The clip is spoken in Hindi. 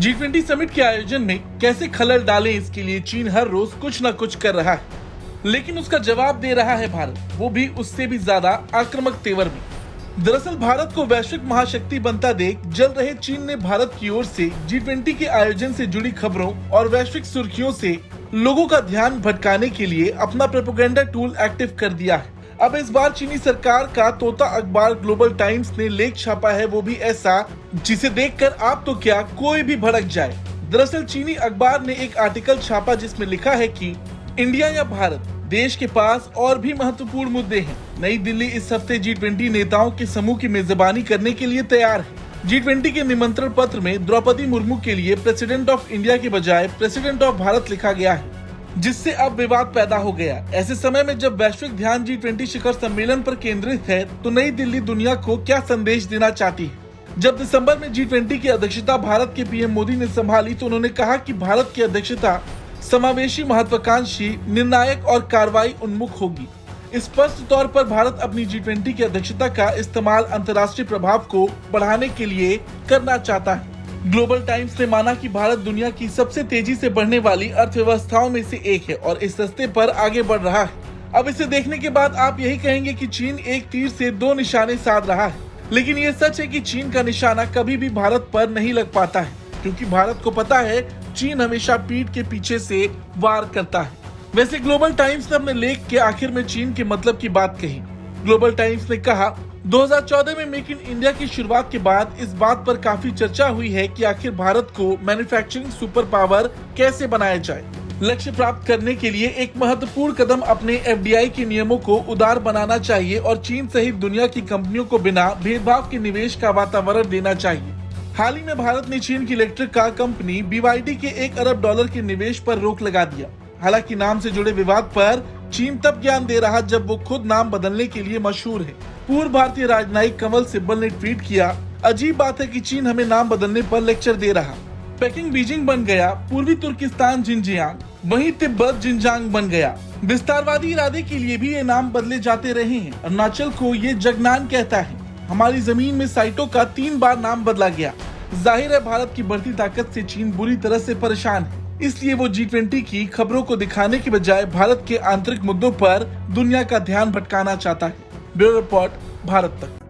G20 समिट के आयोजन में कैसे खलल डालें, इसके लिए चीन हर रोज कुछ न कुछ कर रहा है, लेकिन उसका जवाब दे रहा है भारत, वो भी उससे भी ज्यादा आक्रामक तेवर में। दरअसल भारत को वैश्विक महाशक्ति बनता देख जल रहे चीन ने भारत की ओर से G20 के आयोजन से जुड़ी खबरों और वैश्विक सुर्खियों से लोगों का ध्यान भटकाने के लिए अपना प्रोपेगेंडा टूल एक्टिव कर दिया है। अब इस बार चीनी सरकार का तोता अखबार ग्लोबल टाइम्स ने लेख छापा है, वो भी ऐसा जिसे देखकर आप तो क्या कोई भी भड़क जाए। दरअसल चीनी अखबार ने एक आर्टिकल छापा जिसमें लिखा है कि इंडिया या भारत, देश के पास और भी महत्वपूर्ण मुद्दे हैं। नई दिल्ली इस हफ्ते G20 नेताओं के समूह की मेजबानी करने के लिए तैयार है। G20 के निमंत्रण पत्र में द्रौपदी मुर्मू के लिए प्रेसिडेंट ऑफ इंडिया के बजाय प्रेसिडेंट ऑफ भारत लिखा गया है, जिससे अब विवाद पैदा हो गया। ऐसे समय में जब वैश्विक ध्यान G20 शिखर सम्मेलन पर केंद्रित है, तो नई दिल्ली दुनिया को क्या संदेश देना चाहती है। जब दिसंबर में G20 की अध्यक्षता भारत के पीएम मोदी ने संभाली, तो उन्होंने कहा कि भारत की अध्यक्षता समावेशी, महत्वाकांक्षी, निर्णायक और कार्रवाई उन्मुख होगी। स्पष्ट तौर पर भारत अपनी G20 की अध्यक्षता का इस्तेमाल अंतर्राष्ट्रीय प्रभाव को बढ़ाने के लिए करना चाहता है। ग्लोबल टाइम्स ने माना कि भारत दुनिया की सबसे तेजी से बढ़ने वाली अर्थव्यवस्थाओं में से एक है और इस रास्ते पर आगे बढ़ रहा है। अब इसे देखने के बाद आप यही कहेंगे कि चीन एक तीर से दो निशाने साध रहा है, लेकिन ये सच है कि चीन का निशाना कभी भी भारत पर नहीं लग पाता है, क्योंकि भारत को पता है चीन हमेशा पीठ के पीछे से वार करता है। वैसे ग्लोबल टाइम्स ने अपने लेख के आखिर में चीन के मतलब की बात कही। ग्लोबल टाइम्स ने कहा, 2014 में मेक इन इंडिया की शुरुआत के बाद इस बात पर काफी चर्चा हुई है कि आखिर भारत को मैन्युफैक्चरिंग सुपर पावर कैसे बनाया जाए। लक्ष्य प्राप्त करने के लिए एक महत्वपूर्ण कदम अपने FDI के नियमों को उदार बनाना चाहिए और चीन सहित दुनिया की कंपनियों को बिना भेदभाव के निवेश का वातावरण देना चाहिए। हाल ही में भारत ने चीन की इलेक्ट्रिक कार कंपनी BYD के $1 अरब के निवेश पर रोक लगा दिया। हालांकि नाम से जुड़े विवाद पर चीन तब ज्ञान दे रहा जब वो खुद नाम बदलने के लिए मशहूर है। पूर्व भारतीय राजनयिक कमल सिब्बल ने ट्वीट किया, अजीब बात है कि चीन हमें नाम बदलने पर लेक्चर दे रहा। पेकिंग बीजिंग बन गया, पूर्वी तुर्किस्तान जिंजियांग, वहीं तिब्बत जिंजांग बन गया। विस्तारवादी इरादे के लिए भी ये नाम बदले जाते रहे हैं। अरुणाचल को ये जगनान कहता है। हमारी जमीन में साइटों का 3 बार नाम बदला गया। जाहिर है भारत की बढ़ती ताकत से चीन बुरी तरह से परेशान है, इसलिए वो G20 की खबरों को दिखाने के बजाय भारत के आंतरिक मुद्दों पर दुनिया का ध्यान भटकाना चाहता है। ब्यूरो रिपोर्ट, भारत तक।